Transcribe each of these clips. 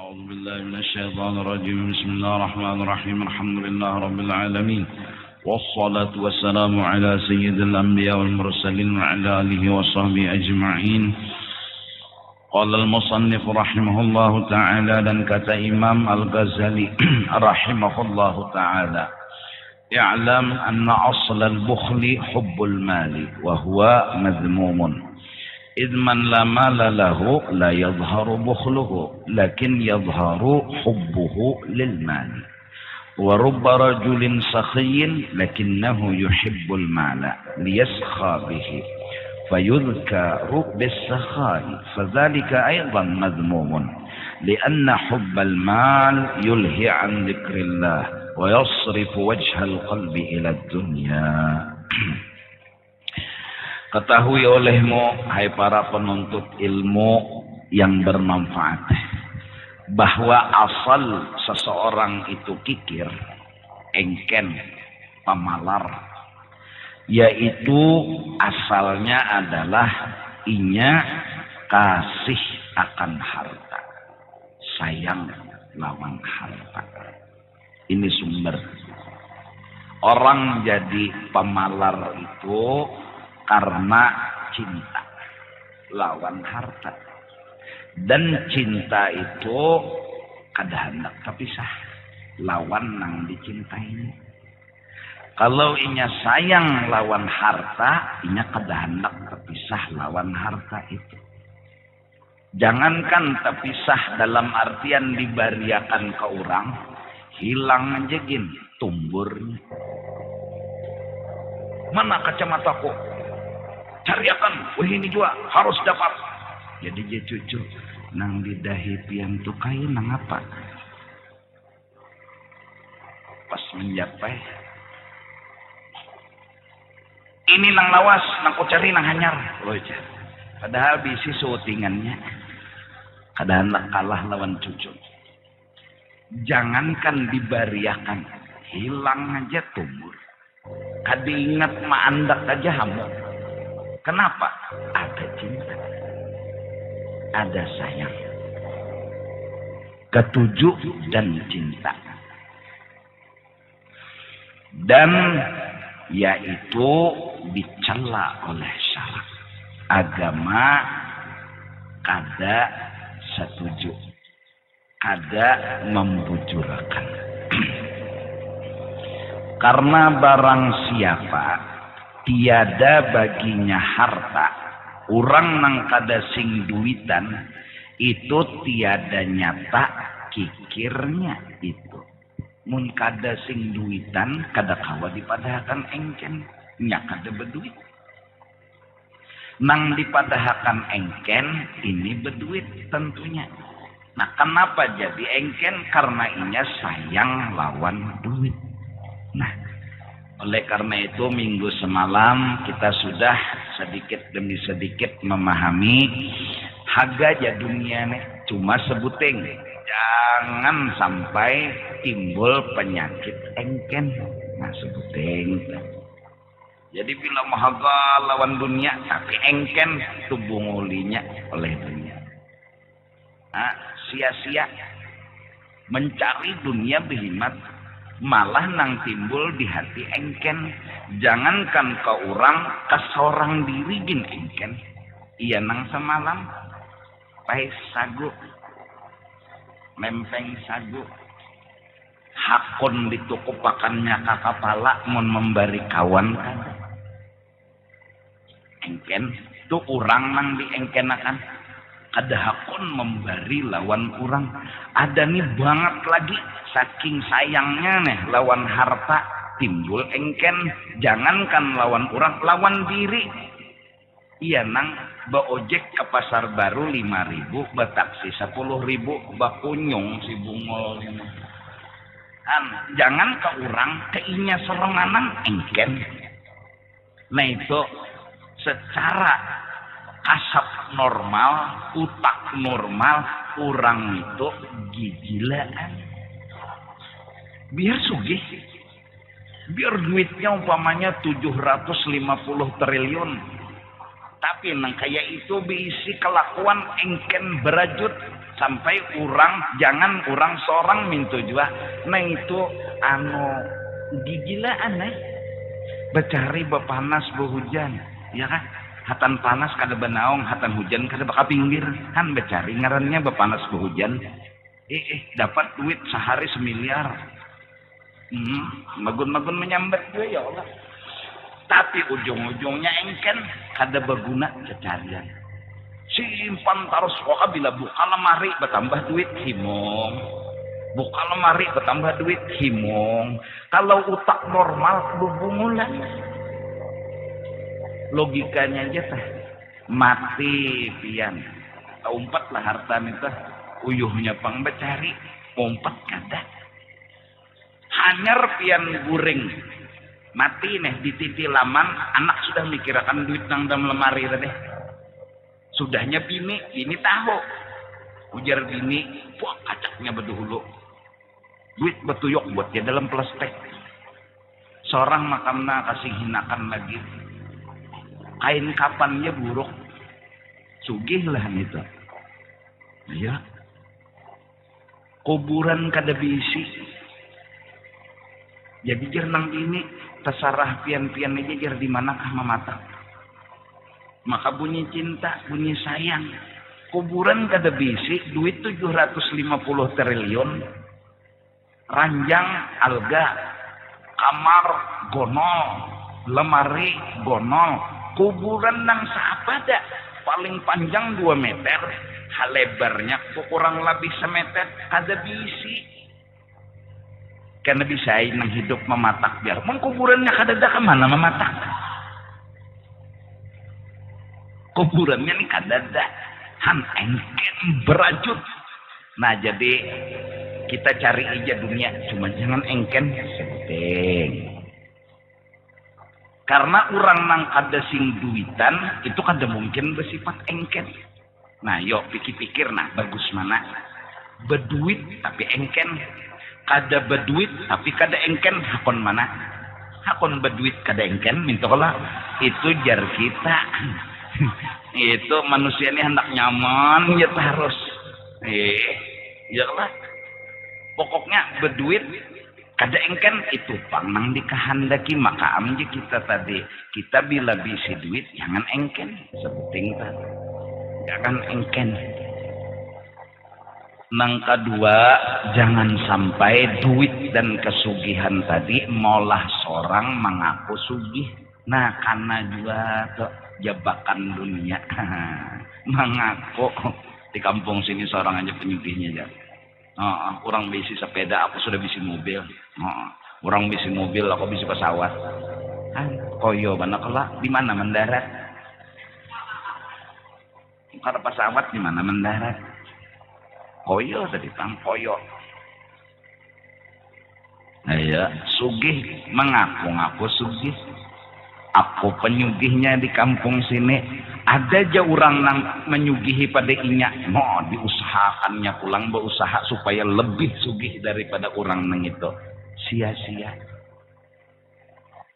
أعوذ بالله من الشيطان الرجيم. بسم الله الرحمن الرحيم. الحمد لله رب العالمين، والصلاة والسلام على سيد الأنبياء والمرسلين وعلى آله وصحبه أجمعين. قال المصنف رحمه الله تعالى dan kata Imam Al-Ghazali رحمه الله تعالى: اعلم أن أصل البخل حب المال وهو مذموم، إذ من لا مال له لا يظهر بخله لكن يظهر حبه للمال، ورب رجل سخي لكنه يحب المال ليسخى به فيذكر بالسخاء، فذلك أيضا مذموم، لأن حب المال يلهي عن ذكر الله ويصرف وجه القلب إلى الدنيا. Ketahui olehmu, hai para penuntut ilmu yang bermanfaat, bahwa asal seseorang itu kikir, engken, pamalar, yaitu asalnya adalah inya kasih akan harta, sayang lawan harta. Ini sumber. Orang jadi pemalar itu karena cinta lawan harta, dan cinta itu kada hendak terpisah lawan nang dicintainya. Kalau inya sayang lawan harta, inya kada hendak terpisah lawan harta itu. Jangankan terpisah dalam artian dibariakan ke orang, hilang aja gin tumburnya. Mana kacamataku? Cariakan, wah ini juga harus dapat. Jadi dia cucu nang didahi pian tu kaya nang apa? Pas mencapai, ini nang lawas, nang ku cari nang hanyar. Loh, padahal bisi syutingannya, kada hendak kalah lawan cucu. Jangankan dibariakan, hilang aja tumbuh. Kada ingat maandak aja hamu. Kenapa? Ada cinta, ada sayang, ketujuh dan cinta, dan yaitu dicela oleh syarak. Agama kada setuju, kada membujurkan. Karena barang siapa tiada baginya harta, orang nang kada sing duitan, itu tiada nyata kikirnya itu. Mun kada sing duitan, kada kawa dipadahakan engken, nya kada berduit. Nang dipadahakan engken, ini berduit tentunya. Nah, kenapa jadi engken? Karena inya sayang lawan duit. Nah, oleh karena itu minggu semalam kita sudah sedikit demi sedikit memahami harga ya dunia nih cuma sebuting. Jangan sampai timbul penyakit engken. Nah, sebuting. Jadi bila mahaga lawan dunia tapi engken tubuh ngulinya oleh dunia. Nah, sia-sia mencari dunia behimat, malah nang timbul di hati engken. Jangankan ke orang, ke seorang diri gin engken. Iya nang semalam pai sagu, lempeng sagu, hakon ditukupakannya ke kepala mun memberi kawan kan. Engken tu orang nang diengkenakan, kada hakon memberi lawan orang. Ada nih banget lagi saking sayangnya nih lawan harta timbul engken. Jangankan lawan orang, lawan diri. Iya nang baojek ke pasar baru 5.000, bataksi 10.000, bakunyung si bungol ini. Jangan ke orang, ke inya serenganan engken. Nah itu secara kasat normal, utak normal, orang itu gigilaan. Biar sugih, biar duitnya umpamanya 750 triliun, tapi nang kaya itu berisi kelakuan engken berajut, sampai jangan orang seorang minta juga. Nah itu gila aneh. Becari bepanas behujan, ya kan? Hatan panas kada benaong, hatan hujan kada bakal pinggir. Kan becari ngarannya bepanas behujan. Dapat duit sehari 1 miliar. Magun-magun menyambat juga ya Allah. Tapi ujung-ujungnya engken kada berguna cecarian. Simpan terus kok bila buka lemari bertambah duit himong. Buka lemari bertambah duit himong. Kalau utak normal berbungulan. Logikanya aja teh. Mati pian. Umpat lah harta itu. Uyuhnya pang becari. Umpat kada. Hanyar pian guring. Mati nih di titi laman. Anak sudah mikirakan duit nang dalam lemari tadi. Sudahnya bini tahu. Ujar bini. Wah kacaknya beduhulu. Duit betuyok buat dia dalam plastik. Seorang makamna kasih hinakan lagi. Kain kapannya buruk. Sugih lah itu. Ya. Kuburan kada bisi. Jadi jernang ini terserah pian-pian aja jar di manakah memata. Maka bunyi cinta, bunyi sayang. Kuburan kada bisi, duit 750 triliun. Ranjang alga, kamar gonol, lemari gonol, kuburan nang sapada paling panjang 2 meter, lebarnya kurang lebih 1 meter, ada bisi. Karena bisa nang hidup mematak biar kuburannya kadada kemana mematak. Kuburannya nih kadada, han engken berajut. Nah jadi kita cari aja dunia, cuma jangan engken penting. Karena orang nang ada sing duitan itu kada mungkin bersifat engken. Nah, yuk pikir-pikir nah bagus mana? Beduit tapi engken. Kada beduit tapi kada engken, hakon mana? Hakon beduit kada engken, mintolah itu jar kita. Itu manusia ini hendak nyaman ya harus. Ya lah. Pokoknya berduit kada engken itu panang dikehendaki maka amji kita tadi kita bila bisi duit jangan engken sepenting tadi jangan engken. Nang kedua jangan sampai duit dan kesugihan tadi molah seorang mengaku sugih. Nah karena juga tuh jebakan dunia mengaku di kampung sini seorang aja penyugihnya aja. Orang bisi sepeda, aku sudah bisi mobil. Orang bisi mobil, aku bisi pesawat. Koyo mana kelak? Di mana mendarat? Kalau pesawat di mana mendarat? Koyo tadi tang koyo. Iya, sugih mengaku-ngaku sugih. Aku penyugihnya di kampung sini. Ada aja orang yang menyugihi pada inya. Mau diusahakannya pulang berusaha supaya lebih sugih daripada orang nang itu. Sia-sia.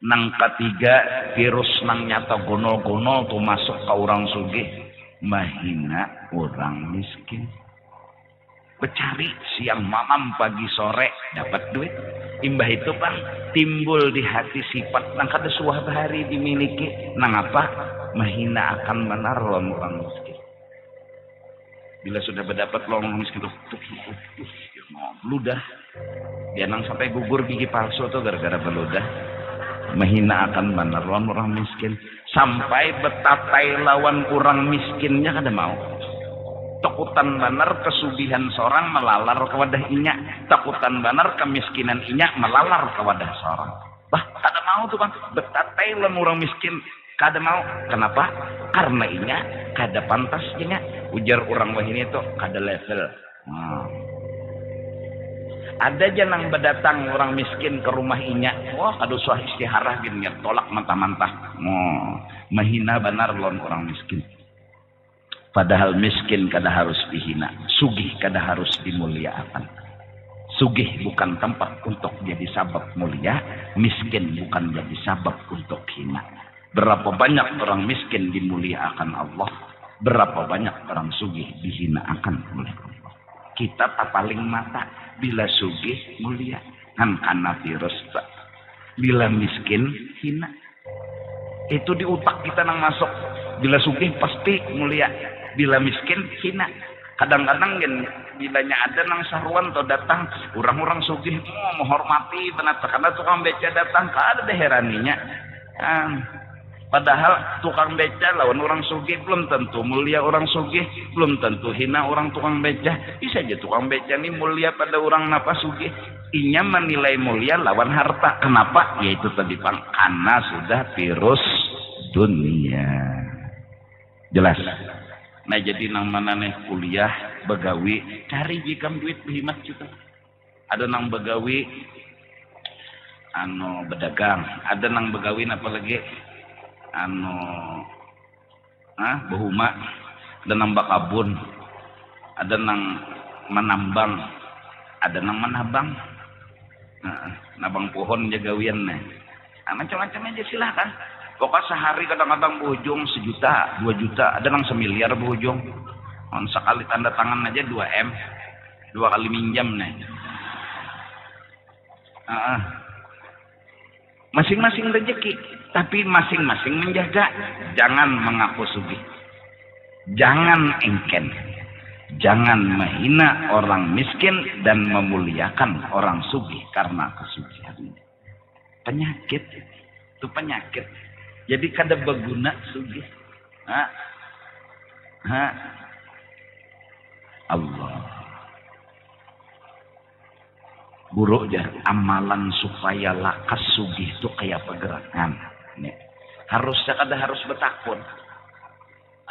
Nang ketiga virus nang nyata gonol-gonol tuh masuk ke orang sugih. Mahina orang miskin. Becari siang malam pagi sore dapat duit. Imbah itu Pak timbul di hati sifat nang kada suatu hari dimiliki. Nang apa? Mahina akan benar orang miskin. Bila sudah berdapat orang miskin tuh ludah. Dia nang sampai gugur gigi palsu tuh gara-gara beludah. Mahina akan benar orang miskin. Sampai betatai lawan orang miskinnya kada mau. Takutan benar kesugihan seorang melalar ke wadah inya. Takutan benar kemiskinan inya melalar ke wadah seorang. Bah, kada mau tuh Bang. Betatai lawan orang miskin. Kada mau. Kenapa? Karena inya kada pantas inya. Ujar orang wahini itu kada level. Ada aja nang berdatang orang miskin ke rumah inya. Wah, kada usah istiharah gini tolak mantah-mantah. Mahina benar lawan orang miskin. Padahal miskin kada harus dihina. Sugih kada harus dimuliakan. Sugih bukan tempat untuk jadi sabab mulia. Miskin bukan jadi sabab untuk hina. Berapa banyak orang miskin dimuliakan Allah. Berapa banyak orang sugih dihinakan oleh Allah. kita papaling mata bila sugih mulia kan kana virus tak. Bila miskin hina. Itu di otak kita nang masuk. Bila sugih pasti mulia, bila miskin hina. Kadang-kadang bilanya ada nang saruan atau datang orang-orang sugih menghormati benar karena tukang beca datang kada ada heraninya. Padahal tukang beca lawan orang sugih belum tentu mulia, orang sugih belum tentu hina orang tukang beca. Bisa aja tukang beca ini mulia pada orang napa sugih. Inya menilai mulia lawan harta. Kenapa? Yaitu tadi Bang, karena sudah virus dunia. Jelas. Nah jadi nang mana nih kuliah, begawi, cari jikam duit berhemat juga. Ada nang begawi, bedagang. Ada nang begawi apa lagi? Bahuma, ada nang bakabun, ada nang menambang, ada nang menabang, nabang pohon jagawian nih, macam-macam aja silahkan. Pokoknya sehari kadang-kadang berujung 1 juta, 2 juta, ada nang 1 miliar berujung. Sekali tanda tangan aja 2 M, 2 kali minjam nih. Masing-masing rezeki, tapi masing-masing menjaga. Jangan mengaku sugih, jangan engken, jangan menghina orang miskin dan memuliakan orang sugih karena kesugihan. Penyakit itu penyakit. Jadi kada berguna sugih. Allah. Buruk aja amalan supaya lakas sugih itu kayak pergerakan. Nih. Harusnya kada harus bertakun.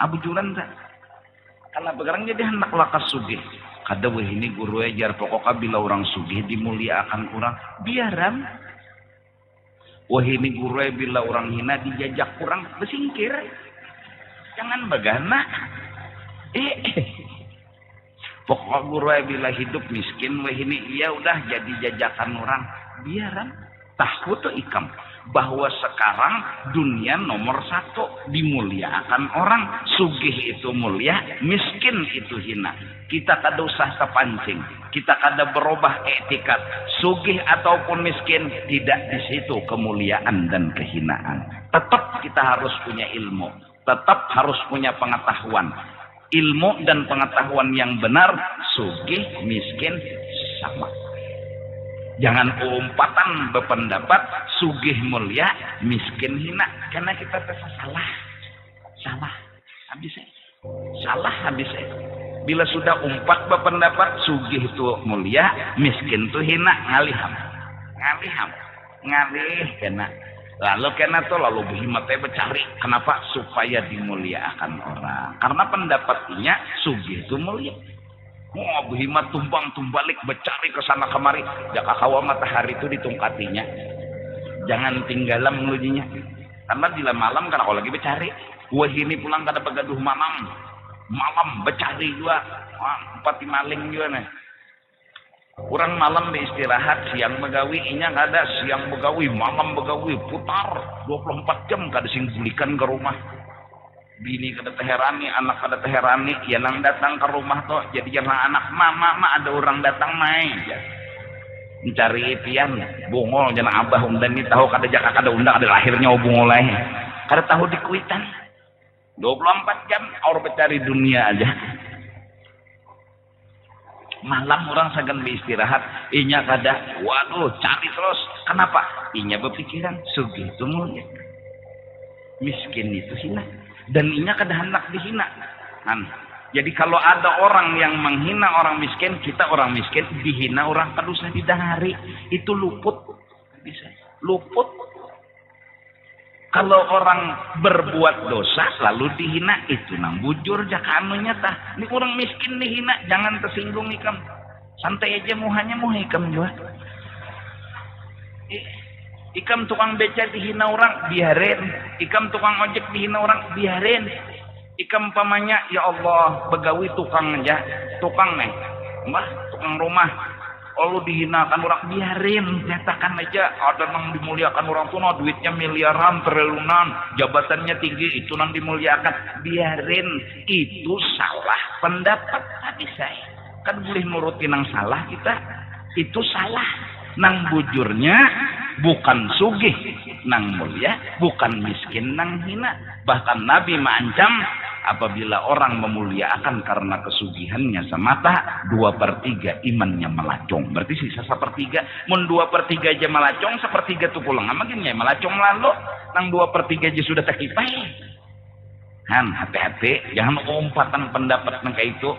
Abujuran tak? Karena pergerakan jadi hendak lakas sugih. Kada weh ini guru ajar pokoknya bila orang sugih dimuliakan kurang biaran. Wah ini guru bila orang hina dijajak kurang bersingkir. Jangan bagana. Pokok guru bila hidup miskin, wah ini iya udah jadi jajakan orang. Biaran. Tahu tuh ikam. Bahwa sekarang dunia nomor 1 dimuliakan orang. Sugih itu mulia, miskin itu hina. Kita kada usah terpancing. Kita kada berubah etikat. Sugih ataupun miskin, tidak di situ kemuliaan dan kehinaan. Tetap kita harus punya ilmu. Tetap harus punya pengetahuan. Ilmu dan pengetahuan yang benar, sugih, miskin, sama. Jangan umpatan berpendapat, sugih mulia, miskin hina. Karena kita terasa salah. Salah. Habis salah habis Bila sudah umpat berpendapat, sugih itu mulia, miskin itu hina, ngaliham. Ngalih kena. Lalu kena tuh lalu berhimatnya bercari. Kenapa? Supaya dimuliakan orang. Karena pendapatnya sugih itu mulia. Berhimat tumbang-tumbalik bercari ke sana kemari. Jaka kawa matahari itu ditungkatinya. Jangan tinggalan ngelujinya. Karena bila malam karena kalau lagi bercari. Wah ini pulang kada begaduh malam. Malam bercari juga. Empat maling juga nih. Kurang malam beristirahat, siang begawi, inya kada, siang begawi, malam begawi, putar 24 jam kada sing bulikan ke rumah. Bini kada teherani, anak kada teherani, ya nang datang ke rumah toh, jadi jangan anak mama ada orang datang main ya. Mencari pian, bungol jangan abah undan ni tahu kada jaka kada undang ada lahirnya bungol lain. Kada tahu dikuitan. 24 jam orang bercari dunia aja. Malam orang segan beristirahat, inya kada, waduh cari terus. Kenapa? Inya berpikiran sugih itu mulia, miskin itu hina, dan inya kada hendak dihina. Jadi kalau ada orang yang menghina orang miskin, kita orang miskin dihina orang kada usah didahari, itu luput, bisa luput. Kalau orang berbuat dosa lalu dihina, itu nang bujur jaka anunya tah. Ini orang miskin dihina, jangan tersinggung ikam. Santai aja muhanya muh ikam juga. Ikam tukang beca dihina orang, biarin. Ikam tukang ojek dihina orang, biarin. Ikam pamanya, ya Allah, begawi tukang aja. Tukang nih, mbah, tukang rumah. Kalau dihinakan orang, biarin, nyatakan aja. Ada yang dimuliakan orang tuh, duitnya miliaran, triliunan, jabatannya tinggi, itu yang dimuliakan. Biarin, itu salah pendapat tadi saya. Kan boleh nurutin nang salah kita. Itu salah. Nang bujurnya bukan sugih nang mulia, bukan miskin nang hina. Bahkan Nabi mengancam apabila orang memuliakan karena kesugihannya semata, 2/3 imannya melacong. Berarti sisa 1/3. Mun 2/3 aja melacong, 1/3 tuh pulang. Amaginnya melacong lalu, nang 2/3 aja sudah terkipai. Han, hati-hati, jangan umpatan pendapat nang kayak itu.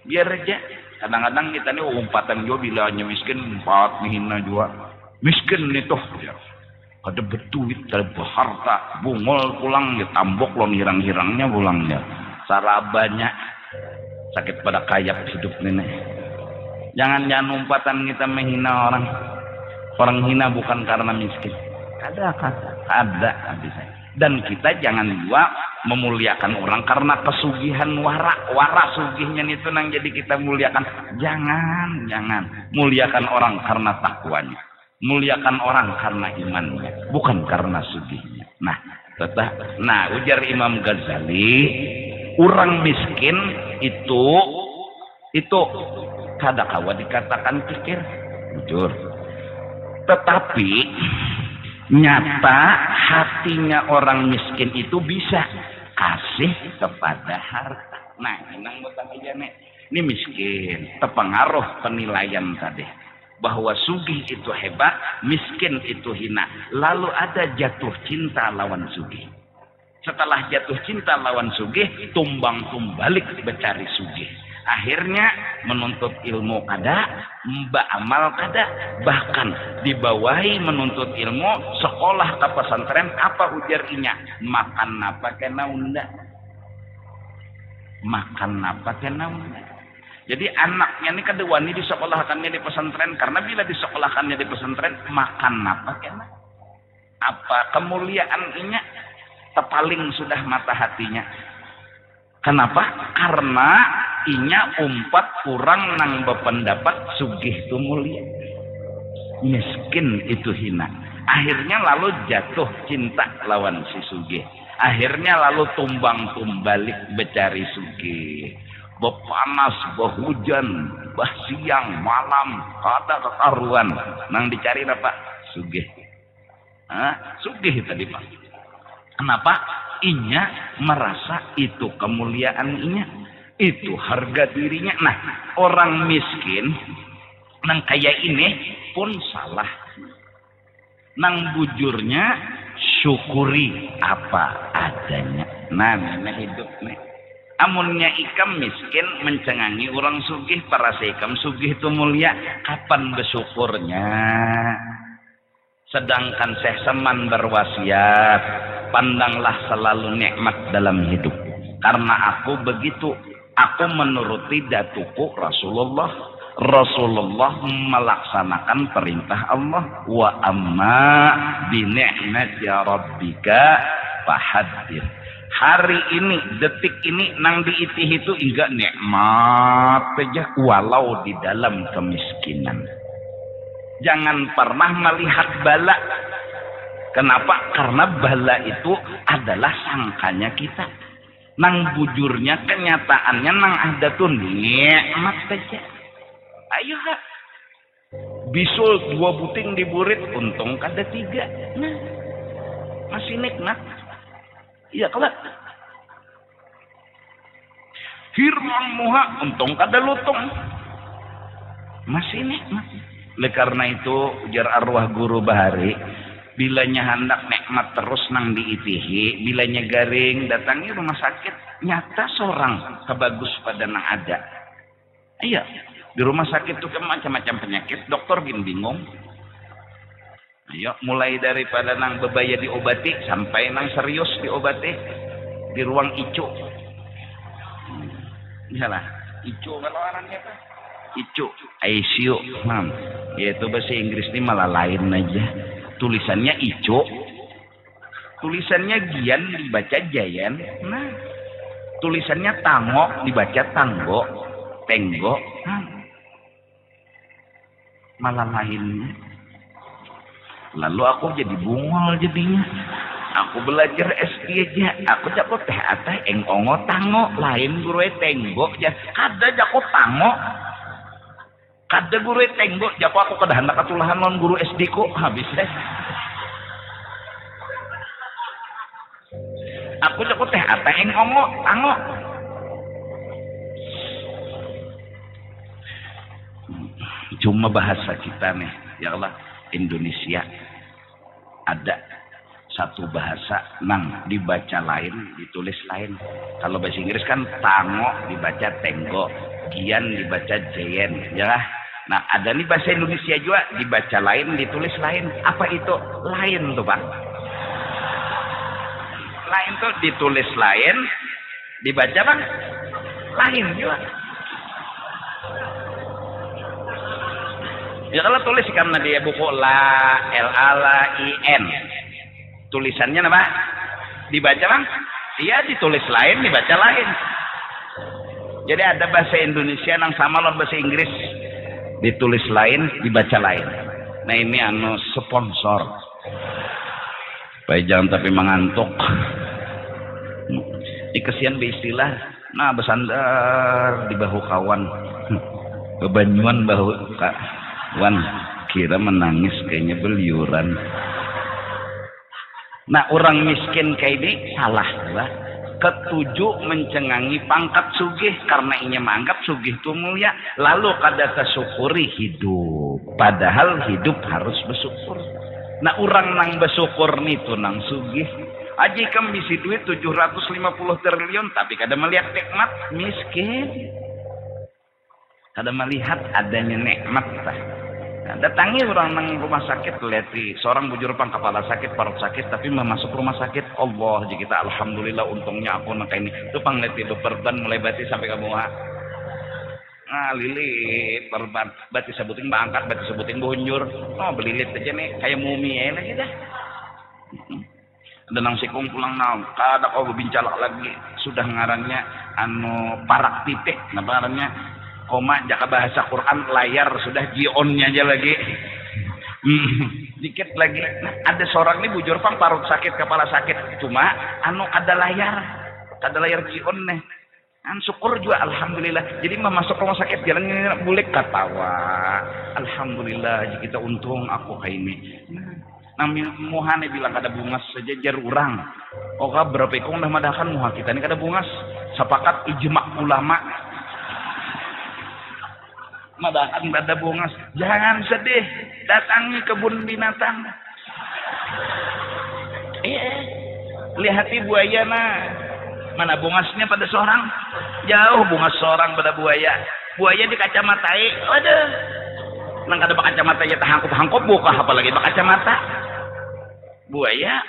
Biar aja. Kadang-kadang kita nih umpatan juga bila hanya miskin, 4 hina juga. Miskin nih toh. Kada betuit, kada berharta, bungol pulang ya tambok lon hirang-hirangnya pulangnya. Sarabanya sakit pada kayak hidup nenek. Jangan umpatan kita menghina orang. Orang hina bukan karena miskin. Ada habis. Dan kita jangan juga memuliakan orang karena kesugihan wara sugihnya itu nang jadi kita muliakan. Jangan muliakan orang karena takwanya. Muliakan orang karena imannya, bukan karena sugihnya. Nah, ujar Imam Ghazali, orang miskin itu kada kawa dikatakan pikir, jujur. Tetapi nyata hatinya orang miskin itu bisa kasih kepada harta. Nah, nang botang aja nih. Ini miskin, terpengaruh penilaian tadi. Bahwa sugih itu hebat, miskin itu hina. Lalu ada jatuh cinta lawan sugih. Setelah jatuh cinta lawan sugih, tumbang-tumbalik mencari sugih. Akhirnya menuntut ilmu kada, mbak amal kada. Bahkan dibawahi menuntut ilmu, sekolah ke pesantren, apa ujarnya? Makan apa kena unda? Makan apa kena unda? Jadi anaknya ini kedewani disekolahkannya di pesantren. Karena bila disekolahkannya di pesantren, makan apa kena? Apa kemuliaan inya terpaling sudah mata hatinya. Kenapa? Karena inya umpat kurang nang berpendapat sugih itu mulia, miskin itu hina. Akhirnya lalu jatuh cinta lawan si sugih. Akhirnya lalu tumbang-tumbalik becari sugih. Bepanas, behujan, siang, malam, kada kekaruan. Nang dicari apa? Sugih. Sugih tadi Pak. Kenapa? Inya merasa itu kemuliaan inya. Itu harga dirinya. Nah, orang miskin nang kayak ini pun salah. Nang bujurnya syukuri apa adanya. Nah, hidup nih. Amunnya ikam miskin mencengangi orang sugih, para seikam sugih itu mulia, kapan bersyukurnya? Sedangkan Syekh Saman berwasiat, pandanglah selalu nikmat dalam hidup. Karena aku begitu, aku menuruti datuku Rasulullah. Rasulullah melaksanakan perintah Allah. Wa amma bi ni'mati rabbika fahaddits. Hari ini, detik ini, nang diitih itu enggak nikmat saja walau di dalam kemiskinan. Jangan pernah melihat bala. Kenapa? Karena bala itu adalah sangkanya kita. Nang bujurnya, kenyataannya nang ada tuh nikmat saja. Ayo ha. Bisul 2 buting diburit, untung kada 3. Nah, masih nikmat. Iya kelak. Firman muha untung kada lutung. Masih nikmat. Oleh karena itu ujar arwah guru Bahari, bilanya hendak nikmat terus nang diitihi, bilanya garing datangi rumah sakit, nyata seorang kebagus pada nang ada. Iya, di rumah sakit itu kan macam-macam penyakit, dokter bingung. Ayo, mulai daripada nang bebaya diobati sampai nang serius diobati di ruang icu. Iyalah, icu kalau orangnya apa? Icu, ICU, yaitu bahasa Inggris ini malah lain aja. Tulisannya icu, tulisannya gian dibaca jayan. Nah, tulisannya tango dibaca tanggo, tenggo. Malah lainnya. Lalu aku jadi bungol jadinya. Aku belajar SD aja. Aku jago teh ateh engongo tango. Lain guru tenggo aja. Kada jago tango. Kada guru tenggo japa aku kada hendak katulahan non guru SD ko habis deh. Aku cukup teh ateng ango. Cuma bahasa kita nih, ya Allah, Indonesia ada satu bahasa nang dibaca lain, ditulis lain. Kalau bahasa Inggris kan tango dibaca tenggo, gian dibaca jeyen, ya lah. Nah, ada nih bahasa Indonesia juga dibaca lain, ditulis lain. Apa itu? Lain tuh, Pak. Lain tuh ditulis lain, dibaca Bang lain juga. Ya kalau tulis karena dia buku LAIN. Tulisannya apa? Dibaca Bang? Iya, ditulis lain, dibaca lain. Jadi ada bahasa Indonesia yang sama lawan bahasa Inggris. Ditulis lain, dibaca lain. Nah ini sponsor. Baik jangan tapi mengantuk. Dikesian beristilah. Nah bersandar di bahu kawan. Bebanyuan bahu kawan. Kira menangis kayaknya beliuran. Nah orang miskin kayak ini salah lah. Ketujuh mencengangi pangkat sugih karena inya menganggap sugih itu mulia. Lalu kada kesyukuri hidup. Padahal hidup harus bersyukur. Nah orang nang bersyukur itu nang sugih. Aji kam bisi duit 750 triliun tapi kada melihat nikmat miskin. Kada melihat adanya nikmat tah. Datangi orang nang rumah sakit lihat seorang bujur pang kepala sakit parut sakit tapi masuk rumah sakit Allah jadi kita alhamdulillah untungnya aku nang ini itu pang lihat berban mulai bati sampai kamu lilit berban bati sebuting bangkat bati sebuting bonjur belilit aja nih kayak mumi lagi dah. Dan nang sikung pulang naon kada kau berbincang lagi sudah ngarannya parak titik ngarannya koma jaka bahasa Quran layar sudah gionnya aja lagi dikit lagi. Nah, ada seorang ini bujur pang parut sakit kepala sakit cuma ada layar gion nih syukur juga alhamdulillah jadi masuk rumah sakit jalannya boleh katawa alhamdulillah jadi kita untung aku kayak ini. Nami muhane bilang kada bungas sejajar urang berapa ikung dah madakan muha kita ini kada bungas sepakat ijma ulama madakan kada bungas jangan sedih datangi kebun binatang lihati buaya mana bungasnya pada seorang jauh bungas seorang pada buaya di kacamatai aduh nang kada kacamata ya tahangkop buka apalagi kacamata buaya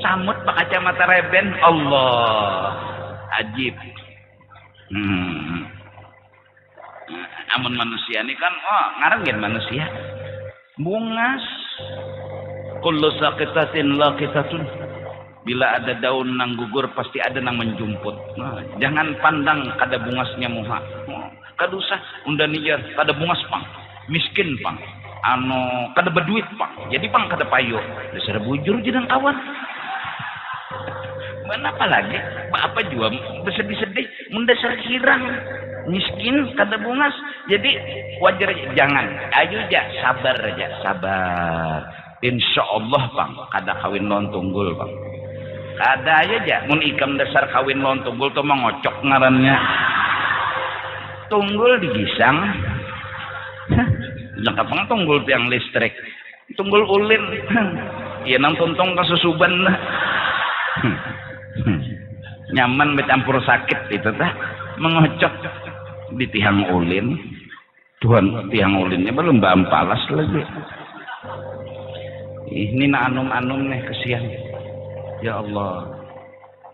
samut kacamata reben Allah ajib. Amun manusia ini kan ngarang gen manusia bungas kullu saqitatin laqitatun bila ada daun nang gugur pasti ada nang menjumput. Jangan pandang kada bungasnya muha kada usah undan nijar kada bungas pang miskin pang kada berduit pang jadi pang kada payo dasar bujur jenang kawan mana apalagi apa juga bersedih-sedih mendasar kirang miskin kada bungas jadi wajar aja jangan ayo aja sabar insyaallah bang kada kawin non tunggul bang kada aja mun ikam dasar kawin non tunggul tuh mengocok ngarannya tunggul digisang jangka pang tunggul tiang listrik tunggul ulin iya nang tuntong kasusuban nyaman bercampur sakit itu tah mengocok di tiang ulin Tuhan tiang ulinnya belum bampalas lagi ini na anum-anum nih kesian ya Allah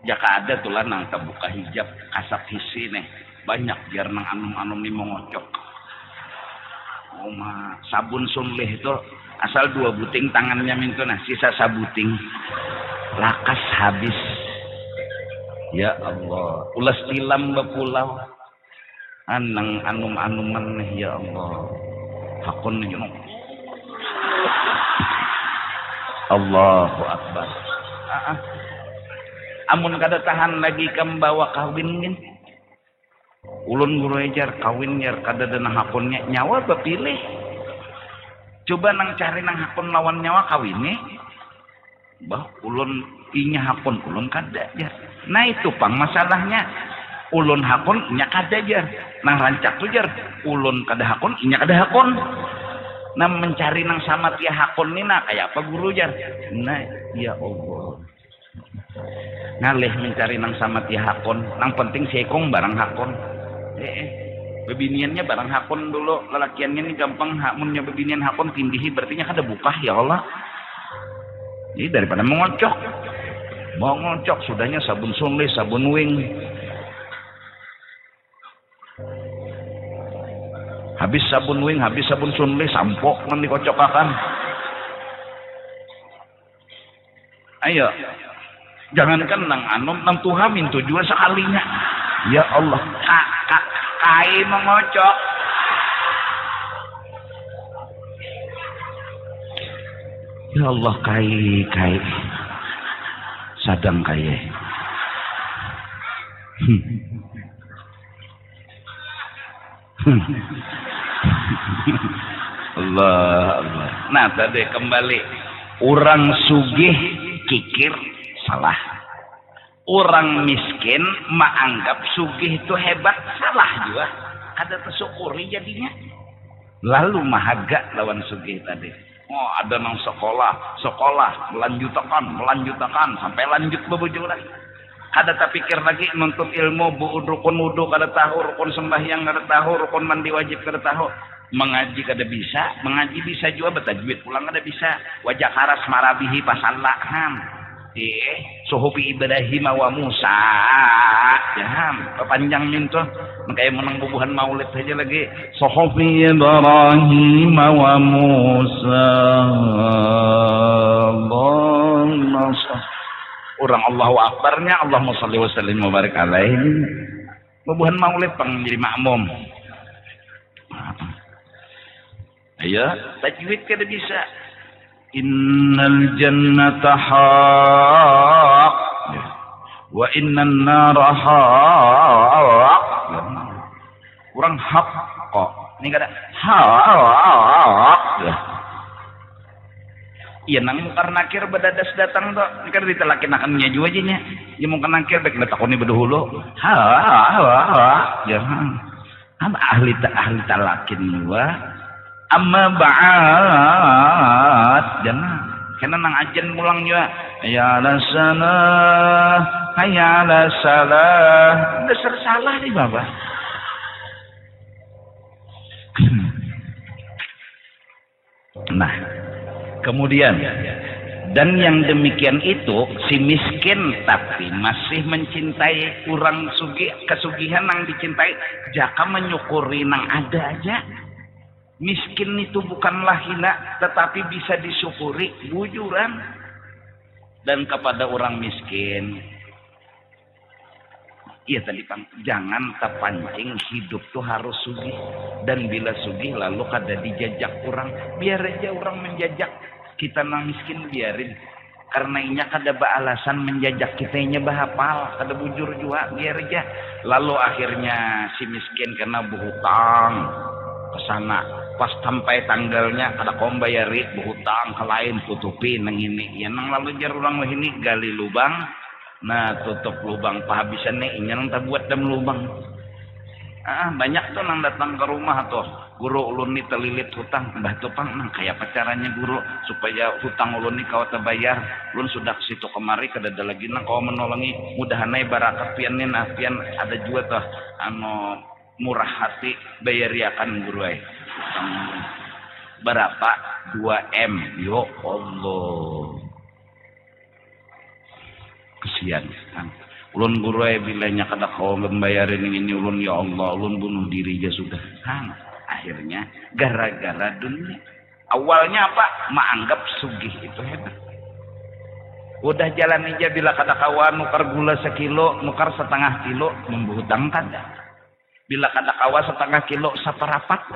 jaka ada tulah nang terbuka hijab kasap hisi nih banyak biar nang anum-anum nih mengocok sabun sunlih itu asal 2 buting tangannya mintu nah sisa sabuting lakas habis ya Allah ulas tilam bepulau anang anum-anuman nih ya Allah hakun nih Allahu Akbar amun kada tahan lagi kam bawa kawin ulun guru ejar kawin yer kada dana hakunnya nyawa bepilih. Coba nang cari nang hakun lawan nyawa kawinnya. Bah ulun inya hakun ulun kada jar. Nah itu pang masalahnya. Ulun hakun inya kada jar. Nang rancak tu jar ulun kada hakun inya kada hakun. Nah mencari nang sama tia hakun ni nah kayak apa guru jar. Nah ya Allah. Ngalih mencari nang sama tia hakun. Nang penting sekong barang hakun. Bebiniannya barang hakun dulu, lelakiannya ini gampang hakmunnya bebinian hakun tindihi berarti kada buka ya Allah. Jadi daripada mengocok, mau ngocok sudahnya sabun sunlis, sabun wing. Habis sabun wing, habis sabun sunlis, sampok nanti kocokakan. Ayo, jangankan nang anom, nang tuhamin tujuan sekalinya. Ya Allah, kai mengocok. Ya Allah, kai. Sadang kaya. Allah. Nah, tadi kembali. Orang sugih kikir salah. Orang miskin menganggap sugih itu hebat, salah juga. Ada tersyukuri jadinya. Lalu mahaga lawan sugih tadi. Oh ada nang sekolah melanjutkan sampai lanjut bebujuran. Kada tak pikir lagi nuntut ilmu rukun wudu kada tahu, rukun sembahyang kada tahu, rukun mandi wajib kada tahu. Mengaji kada bisa, mengaji bisa juga bertajwid pulang kada bisa. Wajah karas marabihi pasallahan. Suhufi Ibrahim wa Musa jaham panjang minto makanya menang bubuhan maulid saja lagi Suhufi Ibrahim wa Musa orang Allahu Akbarnya Allahumma sholli wa sallim wa barik alaihi bubuhan maulid pang jadi makmum. Ayo tajwid kada bisa. Innal jannata haq wa innan nara haq. Kurang haq kok. Ini kada haq. Iya nang mungkar nakir badadas datang to. Ini kada ditelakin akannya juga aja nya. Ya mungkar nakir baik takoni bedahulu. Ya. Ahli talakin wa amma ba'at jangan kena nang ajen mulang juga ya ala salah hayya ala salah dasar salah nih bapak. Nah kemudian dan yang demikian itu si miskin tapi masih mencintai kurang sugih kesugihan nang dicintai jaka menyukuri nang ada aja. Miskin itu bukanlah hina tetapi bisa disyukuri bujuran. Dan kepada orang miskin iya tadi Bang jangan terpancing hidup tuh harus sugih. Dan bila sugih lalu kada dijajak orang biar aja orang menjajak kita nang miskin biarin karena inya kada beralasan menjajak kitanya bahapal kada bujur juga biar aja. Lalu akhirnya si miskin kena berhutang kesana pas sampai tanggalnya kada kau bayari berhutang ke lain tutupi nang ini ya nang lalu jar urang ini gali lubang nah tutup lubang pahabisannya inya nang tak buat dam lubang. Banyak tuh nang datang ke rumah tuh guru ulun ni terlilit hutang mbah tuh pang nang kayak pacarannya guru supaya hutang ulun ni kau terbayar ulun sudah ke situ kemari kada ada lagi nang kau menolongi mudahanai barakat pian ni nah pian ada juga tuh murah hati bayariakan guru ay berapa 2M yo Allah kesian ulun guru ay bilanya kada kau membayarin ini ulun ya Allah ulun bunuh diri aja sudah akhirnya gara-gara dunia awalnya apa menganggap sugih itu hebat udah jalan aja bila kada kawan nukar gula sekilo nukar setengah kilo membuhutang kada. Bila kada kawa setengah kilo saparapat.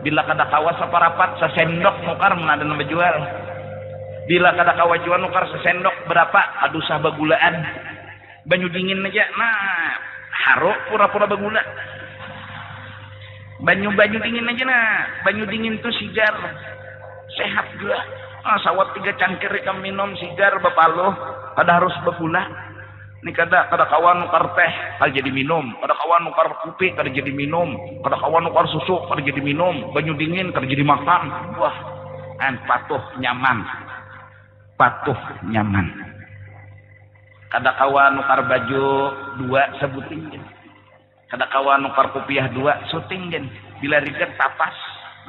Bila kada kawa saparapat sesendok nukar menada nama jual. Bila kada kawa jual nukar sesendok berapa? Aduh sah bagulaan. Banyu dingin aja. Nah, haruk pura-pura bagula. Banyu dingin aja nah. Banyu dingin tuh sigar. Sehat juga. Sawat 3 cangkir ikam minum sigar bapaloh. Kada harus bepula. Ini kada kawan nukar teh kada jadi minum. Kada kawan nukar kopi kada jadi minum. Kada kawan nukar susu kada jadi minum. Banyu dingin kada jadi makan. Wah, patuh nyaman. Kada kawan nukar baju 2 sebuting gen. Kada kawan nukar kopiah 2 syuting gen. Bila riget tapas.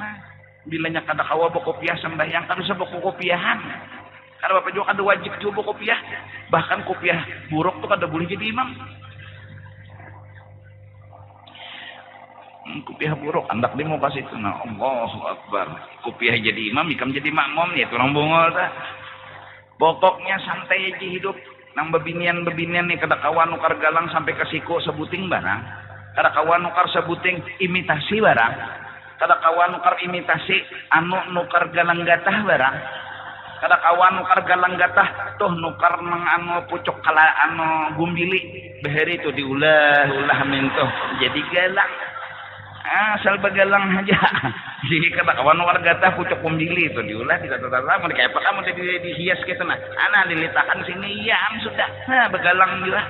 Nah, bilanya kada kawa kopiah sembahyang kada usah kopiahan. Karena bapak juga kada wajib juga kopiah. Bahkan kopiah buruk tuh kada boleh jadi imam. Kopiah buruk andak dia mau kasih itu. Nah, Allahu Akbar. Kopiah jadi imam, ikam jadi makmum ya turang bungol dah. Pokoknya santai aja hidup. Nang bebinian nih kada kawan nukar galang sampai ke siku sebuting barang. Kada kawan nukar sebuting imitasi barang. Kada kawan nukar imitasi nukar galang gatah barang. Kada kawan nukar galang gatah tuh nukar nang pucuk kala gumbili beheri itu diulah mintuh jadi galang. Asal begalang aja. Jadi kada kawan nukar gatah pucuk gumbili itu diulah ditata-tata mau kayak apa kamu dihias gitu nah. Dilitakan sini ya sudah. Begalang juga.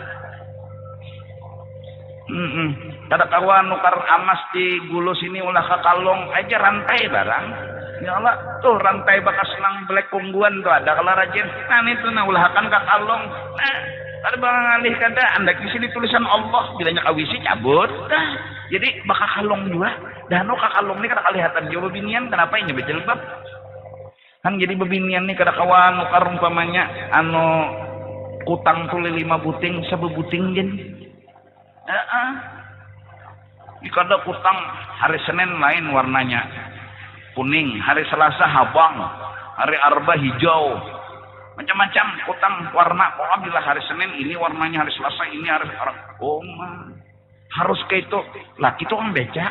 Kada kawan nukar amas di gulus ini ulah kakalong aja rantai barang. Ya Allah, tuh rantai bekas nang belek pungguan tuh ada kalau rajin. Nah itu nah ulahakan kakalong. Nah, kada bangalih kada andak di sini tulisan Allah bilanya kawisi cabut. Nah, jadi bakal kalong juga. Dan kakalong ini kada kelihatan jauh bebinian kenapa ini berjilbab? Kan jadi bebinian nih kada kawan nukar umpamanya kutang tuli 5 buting sebebuting jen. Kada kutang hari Senin lain warnanya. Kuning, hari Selasa habang, hari Arba hijau, macam-macam kutang warna. Oh, bila hari Senin ini warnanya, hari Selasa ini hari harus kayak itu. Laki itu kan becak.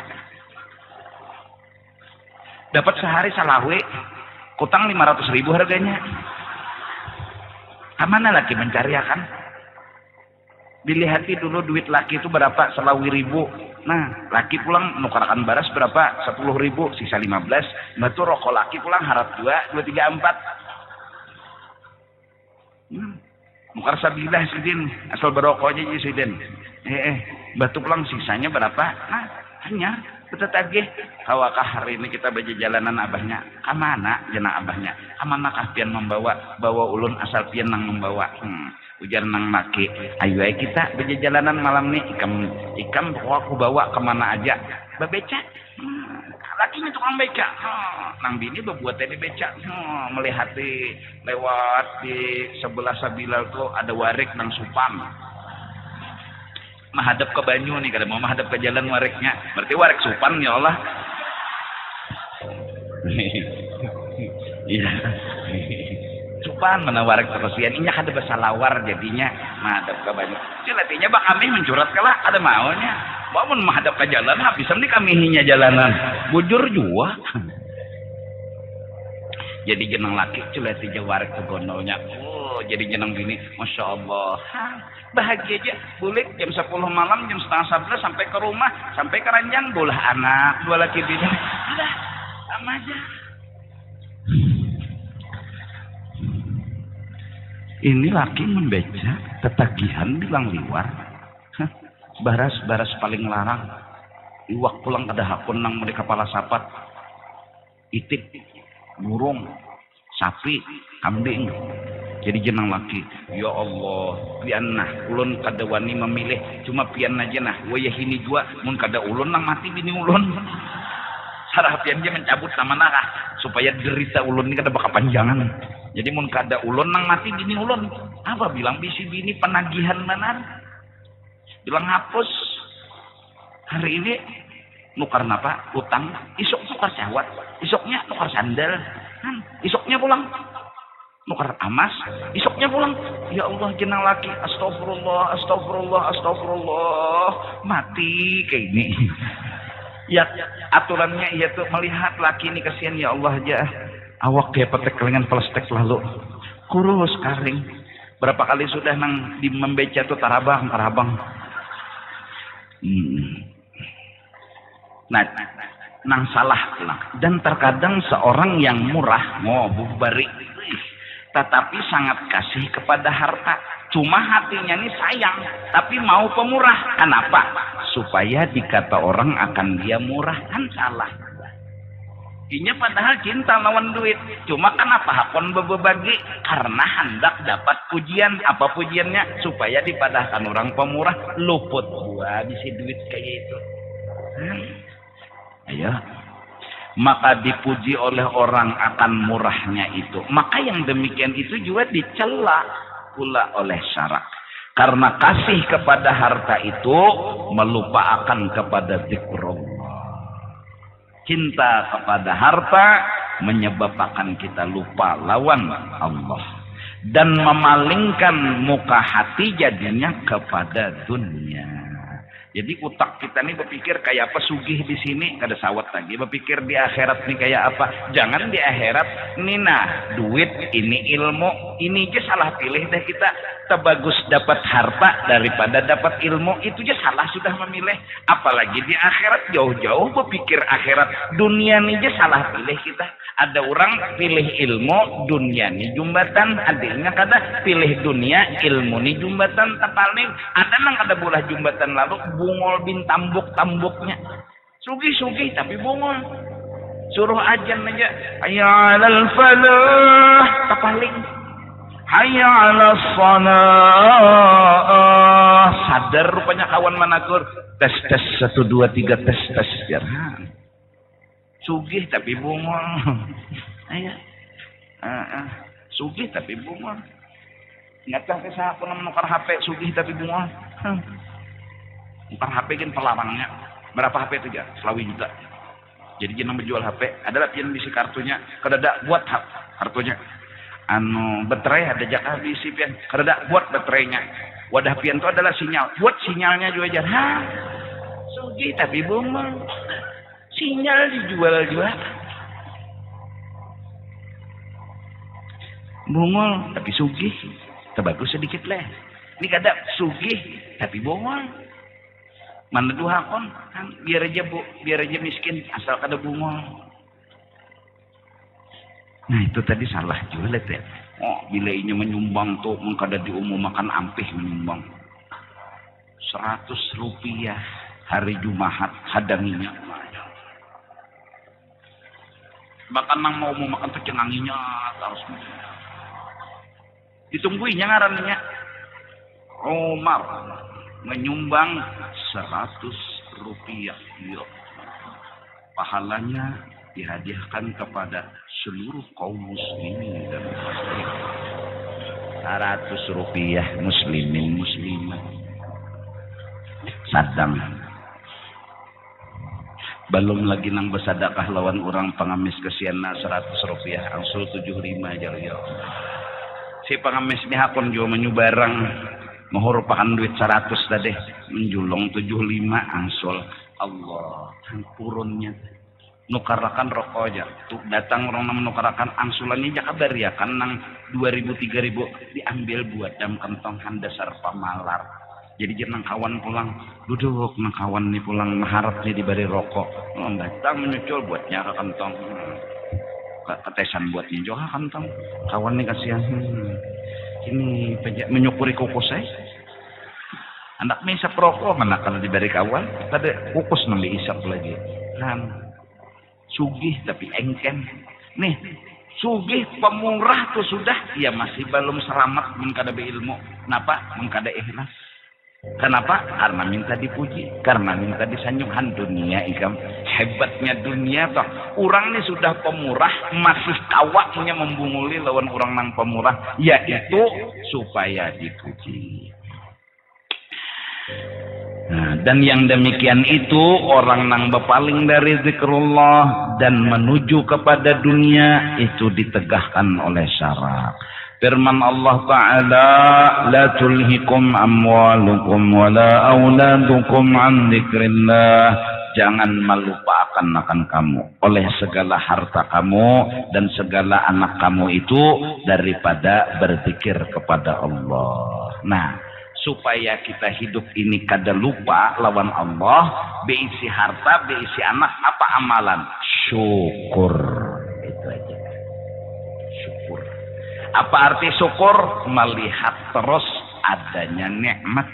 Dapat sehari salawe, kutang 500.000 harganya. Kemana laki mencari akan? Dilihati dulu duit laki itu berapa selawi ribu. Nah, laki pulang nukarakan baras berapa? 10.000, sisa 15. Batu rokok laki pulang harap 2, 3, 4. Nukar sabilah sidin, asal berokok aja sidin. Batu pulang sisanya berapa? Nah, hanya betul tagih. Kawakah hari ini kita baca jalanan abahnya? Kamana jana abahnya? Kamana kah pian membawa? Bawa ulun asal pian nang membawa. Ujar nang maki, ayo kita baca jalanan malam nih. Ikam aku bawa kemana aja? Bebeca. Lakinya tukang beca. Nang bini berbuat tadi beca. Melihat lewat di sebelah sabilal tuh ada warik nang supang. Menghadap ke banyu nih, kada mau menghadap ke jalan wariknya. Berarti warik supan ya Allah. Iya. Supan mana warik tersian. Inya kada bersalawar jadinya menghadap ke banyu. Celatinya bak kami mencurat kala ada maunya. Mau menghadap ke jalan habis nih kamihinya jalanan. Bujur juga. Jadi jenang laki celatinya warik ke gondolnya. Jadi jenang bini, masya Allah. Bahagia aja, boleh jam 10 malam, jam setengah 11 sampai ke rumah, sampai ke ranjang, bolah anak, 2 laki bini. Udah, sama aja. Ini laki membaca tetagihan bilang liwar. Baras paling larang. Iwak pulang kada hakun nang mereka kepala sapat. Itik, burung, sapi, kambing. Jadi jenang laki, ya Allah, pian nah, ulun kada wani memilih, cuma pian aja nah, wayah ini jua, mun kada ulun nang mati bini ulun. Sarah pian dia mencabut sama nakah, supaya derita ulun ini kada bakal panjangan. Jadi mun kada ulun nang mati bini ulun, apa bilang bisi bini penagihan benar? Bilang hapus. Hari ini nukar napa? Utang, isok nukar cawat, isoknya nukar sandal, isoknya pulang. Nukar amas, isoknya pulang. Ya Allah jenang laki, astagfirullah, mati kayak ini. Ya aturannya ia tuh melihat laki ini kasihan ya Allah aja. Awak kayak petek kelingan plastik lalu kurus kering. Berapa kali sudah nang di membeca tuh tarabang. Nah, nang salah lah. Dan terkadang seorang yang murah bubari, tetapi sangat kasih kepada harta. Cuma hatinya ini sayang, tapi mau pemurah. Kenapa? Supaya dikata orang akan dia murah, kan salah. Inya padahal cinta lawan duit. Cuma kenapa hakon berbagi? Karena hendak dapat pujian. Apa pujiannya? Supaya dipadahkan orang pemurah. Luput gua bisi duit kayak itu. Ayo. Maka dipuji oleh orang akan murahnya itu. Maka yang demikian itu juga dicela pula oleh syarak. Karena kasih kepada harta itu melupakan kepada zikrullah. Cinta kepada harta menyebabkan kita lupa lawan Allah. Dan memalingkan muka hati jadinya kepada dunia. Jadi utak kita nih berpikir kayak apa sugih di sini kada sawat lagi. Berpikir di akhirat nih kayak apa. Jangan di akhirat nih nah duit ini ilmu ini aja salah pilih deh kita. Terbagus dapat harta daripada dapat ilmu itu aja salah sudah memilih. Apalagi di akhirat jauh-jauh berpikir akhirat dunia nih aja salah pilih kita. Ada orang pilih ilmu dunia nih jumbatan. Adanya kada pilih dunia ilmu nih jumbatan terpaling. Ada nang ada bola jumbatan lalu bungol bin tambuk-tambuknya. Sugih-sugih tapi bungol. Suruh ajan aja. Hayya 'alal falah. Terpaling. Hayya 'alas shalah. Sadar rupanya kawan manakur. Tes 1 2 3 tes. Jarang. Sugih tapi bungol. Ayo. Sugih tapi bungol. Ngatang ke siapa menukar HP sugih tapi bungol. Nukar HP kan pelarangnya. Berapa HP itu ya? Selawi juta. Jadi jangan menjual HP. Adalah pian bisi kartunya. Kadada buat kartunya. Baterai ada jak bisi pian. Kadada buat baterainya. Wadah pian itu adalah sinyal. Buat sinyalnya juga aja. Sugih tapi bungol. Sinyal dijual juga. Bungol tapi sugih. Terbagus sedikit lah. Ini kada sugih tapi bungol. Mana dua hakon kan biar aja miskin asal kada bungol. Nah itu tadi salah juga ya. Bila ini menyumbang tuh mengkada diumumkan ampih menyumbang 100 rupiah hari Jumat hadanginya. Bahkan nang mau makan tuh cenganginya terus. Ditungguinya ngarannya. Umar menyumbang 100 rupiah. Yo. Pahalanya dihadiahkan kepada seluruh kaum muslimin dan muslimat. 100 rupiah muslimin muslimat. Sadang. Belum lagi nang bersadakah lawan orang pengamis kesiana 100 rupiah angsul 75 aja ya. Si pengamis ni hakon juga menyubarang merupakan duit 100 tadi menjulong 75 angsul. Allah turunnya nukarakan rokok aja tuh datang orang yang menukarakan angsulannya aja kabar ya kan nang 2000 3000 diambil buat jam kentongan dasar pamalar. Jadi jangan kawan pulang duduk nang kawan nih pulang mengharap nih diberi rokok. Datang menyucul buatnya ke kantong. Ketesan buatnya juga kantong. Kawan nih kasihan. Ini menyukuri kukus saya. Anak nih isap rokok mana kalau diberi kawan. Tadi kukus nang diisap lagi. Kan sugih tapi engken. Nih sugih pemurah tuh sudah. Ya masih belum selamat mengkada berilmu. Kenapa? Mengkada ikhlas. Kenapa? Karena minta dipuji, karena minta disanjungkan dunia ikam. Hebatnya dunia toh. Orang ini sudah pemurah, masih kawaknya membunguli lawan orang nang pemurah, yaitu supaya dipuji. Nah, dan yang demikian itu orang nang berpaling dari zikrullah dan menuju kepada dunia itu ditegahkan oleh syarak. Firman Allah Ta'ala, la tulhikum amwalukum wala auladukum an dzikrillah. Jangan melupakan akan kamu oleh segala harta kamu dan segala anak kamu itu daripada berzikir kepada Allah. Nah, supaya kita hidup ini kada lupa lawan Allah, beisi harta, beisi anak, apa amalan? Syukur. Itu aja. Syukur. Apa arti syukur? Melihat terus adanya nikmat.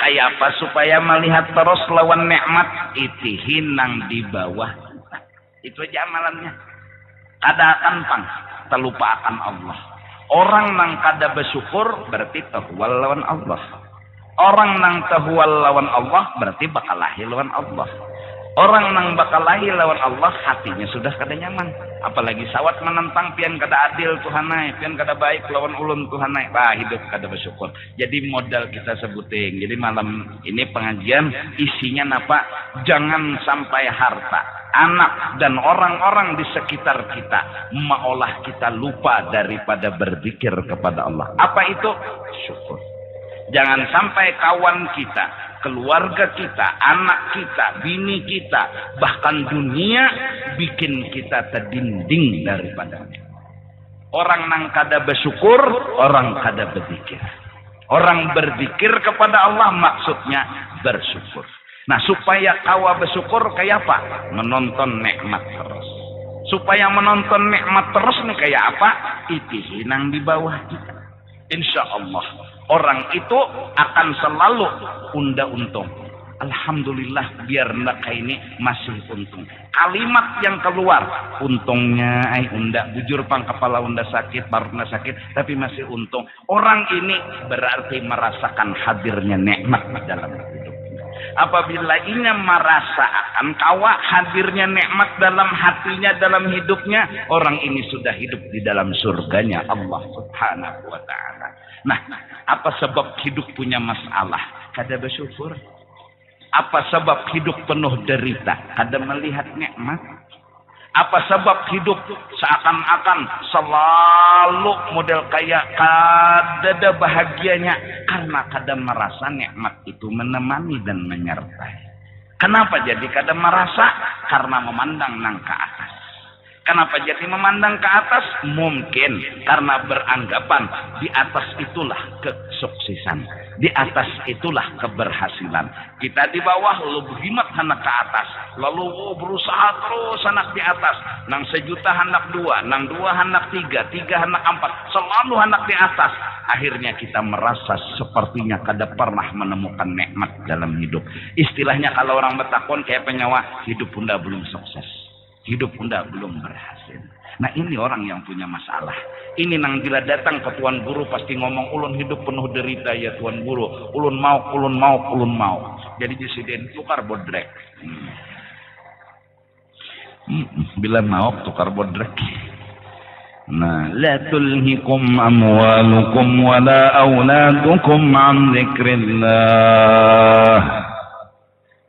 Kayak apa supaya melihat terus lawan nikmat? Itihinang di bawah kita. Itu aja amalannya. Kada akan pang terlupa akan Allah. Orang nang kada bersyukur berarti terhual lawan Allah. Orang nang terhual lawan Allah berarti bakal lahir lawan Allah. Orang nang bakal lahir lawan Allah hatinya sudah kada nyaman. Apalagi sawat menentang pian kada adil Tuhanai, pian kada baik lawan ulun Tuhanai. Wah, hidup kada bersyukur. Jadi modal kita sebuting. Jadi malam ini pengajian isinya apa? Jangan sampai harta, anak dan orang-orang di sekitar kita maolah kita lupa daripada berzikir kepada Allah. Apa itu? Syukur. Jangan sampai kawan kita, keluarga kita, anak kita, bini kita, bahkan dunia bikin kita terdinding daripadanya. Orang nang kada bersyukur, orang kada berzikir. Orang berzikir kepada Allah maksudnya bersyukur. Nah, supaya kawa bersyukur kayak apa? Menonton nikmat terus. Supaya menonton nikmat terus nih kayak apa? Itihinang di bawah kita. Insya Allah orang itu akan selalu untung. Alhamdulillah biar mereka ini masih untung. Kalimat yang keluar, untungnya unda bujur pang kepala unda sakit, parutna sakit, tapi masih untung. Orang ini berarti merasakan hadirnya nikmat dalam hidup. Apabila ia merasa akan kawa hadirnya nikmat dalam hatinya, dalam hidupnya, orang ini sudah hidup di dalam surganya Allah Subhanahu wa ta'ala. Nah, apa sebab hidup punya masalah? Kada bersyukur. Apa sebab hidup penuh derita? Kada melihat nikmat. Apa sebab hidup seakan-akan selalu model kayak kada bahagianya? Karena kada merasa nikmat itu menemani dan menyertai. Kenapa jadi kada merasa? Karena memandang nang ke atas. Kenapa jadi memandang ke atas? Mungkin karena beranggapan di atas itulah kesuksesan. Di atas itulah keberhasilan. Kita di bawah lalu berhimat hendak ke atas. Lalu berusaha terus hendak di atas. Nang 1 juta hendak 2, nang 2 hendak 3, 3 hendak 4. Selalu hendak di atas. Akhirnya kita merasa sepertinya kada pernah menemukan nikmat dalam hidup. Istilahnya kalau orang bertakon kayak penyawa, hidup unda belum sukses. Hidup unda belum berhasil. Nah, ini orang yang punya masalah. Ini nang bila datang ke Tuan Guru pasti ngomong ulun hidup penuh derita ya Tuan Guru. Ulun mau. Jadi disiden tukar bodrek. Bila mau tukar bodrek. Nah, la tulhikum amwalukum wala auladukum an dzikrillah.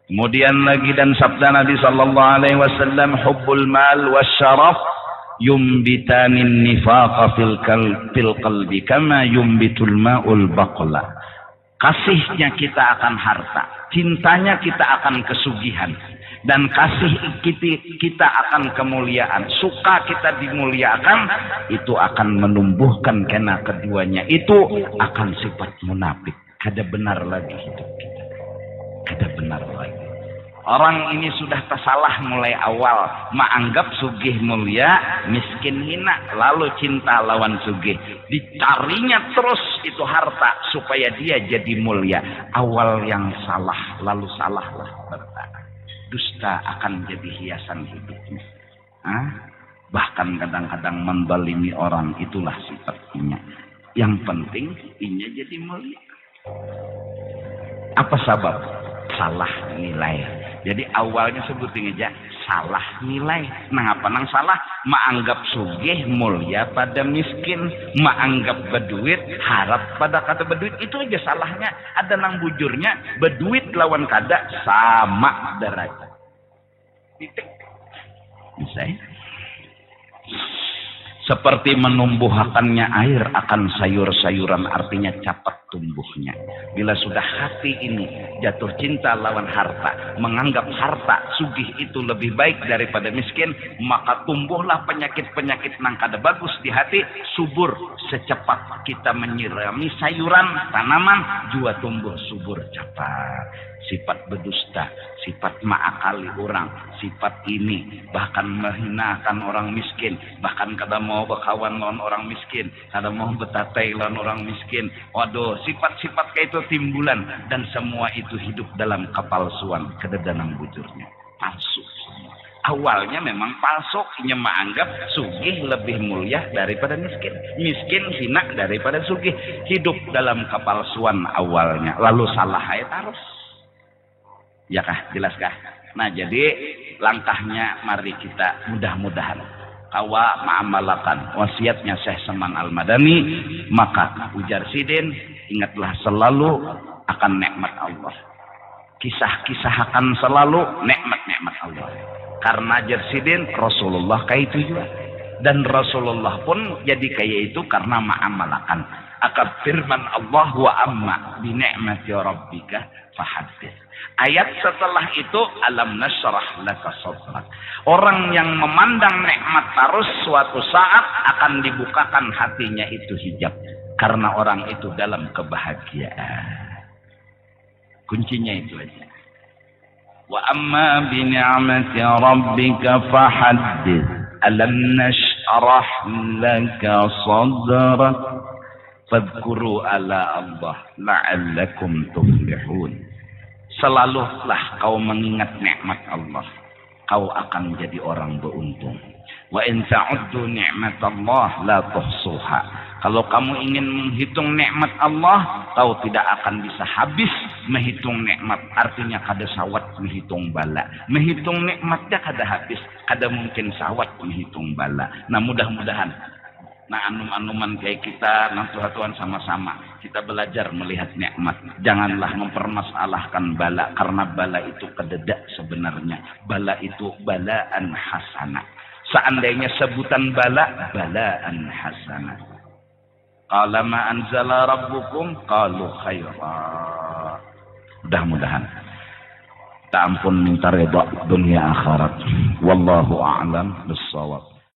Kemudian lagi dan sabda Nabi sallallahu alaihi wasallam, hubbul mal wasyaraf yumbitanin nifaqa fil qalbi kama yumbitul ma'ul baqla. Kasihnya kita akan harta, cintanya kita akan kesugihan, dan kasih kita akan kemuliaan. Suka kita dimuliakan, itu akan menumbuhkan kena keduanya. Itu akan sifat munafik. Kada benar lagi hidup kita. Kada benar lagi. Orang ini sudah tersalah mulai awal, menganggap sugih mulia, miskin hina, lalu cinta lawan sugih. Dicarinya terus itu harta supaya dia jadi mulia. Awal yang salah, lalu salahlah bertahan. Dusta akan jadi hiasan hidupnya. Bahkan kadang-kadang mendalimi orang, itulah sifatnya. Yang penting inya jadi mulia. Apa sebab? Salah nilai. Jadi awalnya sebutin aja salah nilai. Nah, apa nang salah? Menganggap sugih mulia pada miskin, menganggap beduit harap pada kata beduit. Itu aja salahnya. Ada nang bujurnya beduit lawan kada sama derajat. Titik. Misalnya Seperti menumbuhkannya air akan sayur-sayuran, artinya cepat tumbuhnya. Bila sudah hati ini jatuh cinta lawan harta, menganggap harta sugih itu lebih baik daripada miskin, maka tumbuhlah penyakit-penyakit nang kada bagus di hati, subur. Secepat kita menyirami sayuran, tanaman, jua tumbuh subur cepat. Sifat berdusta, sifat mengakali orang, sifat ini, bahkan menghinakan orang miskin, bahkan kada mau berkawan lawan orang miskin, kada mau betatai lawan orang miskin. Waduh, sifat-sifat kayak itu timbulan, dan semua itu hidup dalam kepalsuan, kededanang bujurnya. Palsu. Awalnya memang palsu, hanya menganggap sugih lebih mulia daripada miskin. Miskin hina daripada sugih. Hidup dalam kepalsuan awalnya, lalu salah ayat terus. Ya kah? Jelas kah? Nah, jadi langkahnya mari kita mudah-mudahan kawa ma'amalakan wasiatnya Syekh Saman Al-Madani, maka ujar sidin ingatlah selalu akan nikmat Allah. Kisah-kisahkan selalu nikmat-nikmat Allah. Karena ajar sidin Rasulullah kayak itu juga. Dan Rasulullah pun jadi kayak itu karena ma'amalakan. Akan firman Allah wa amma bi ni'mati rabbika fahaddits. Ayat setelah itu alam nasrah laka sadrak. Orang yang memandang nikmat terus suatu saat akan dibukakan hatinya itu hijab karena orang itu dalam kebahagiaan. Kuncinya itu aja. Wa amma bi ni'mati rabbika fahaddits. Alam nasrah laka sadrak. Fadhkuru ala Allah la'allakum tuflihun. Selalulah kau mengingat nikmat Allah, kau akan jadi orang beruntung. Wa in ta'uddu ni'matallah la tuhsuha. Kalau kamu ingin menghitung nikmat Allah, kau tidak akan bisa habis menghitung nikmat. Artinya kada sawat menghitung bala. Menghitung nikmatnya kada habis, kada mungkin sawat menghitung bala. Nah, mudah-mudahan nah anum-anuman kayak kita, nah Tuhan sama-sama kita belajar melihat nikmat. Janganlah mempermasalahkan bala, karena bala itu kededak sebenarnya. Bala itu balaan hasanah. Seandainya sebutan bala, balaan hasanah. Qala ma anzala rabbukum qalu khaira. Mudah-mudahan kita ampun minta redha dunia akhirat. Wallahu a'lam bissawab.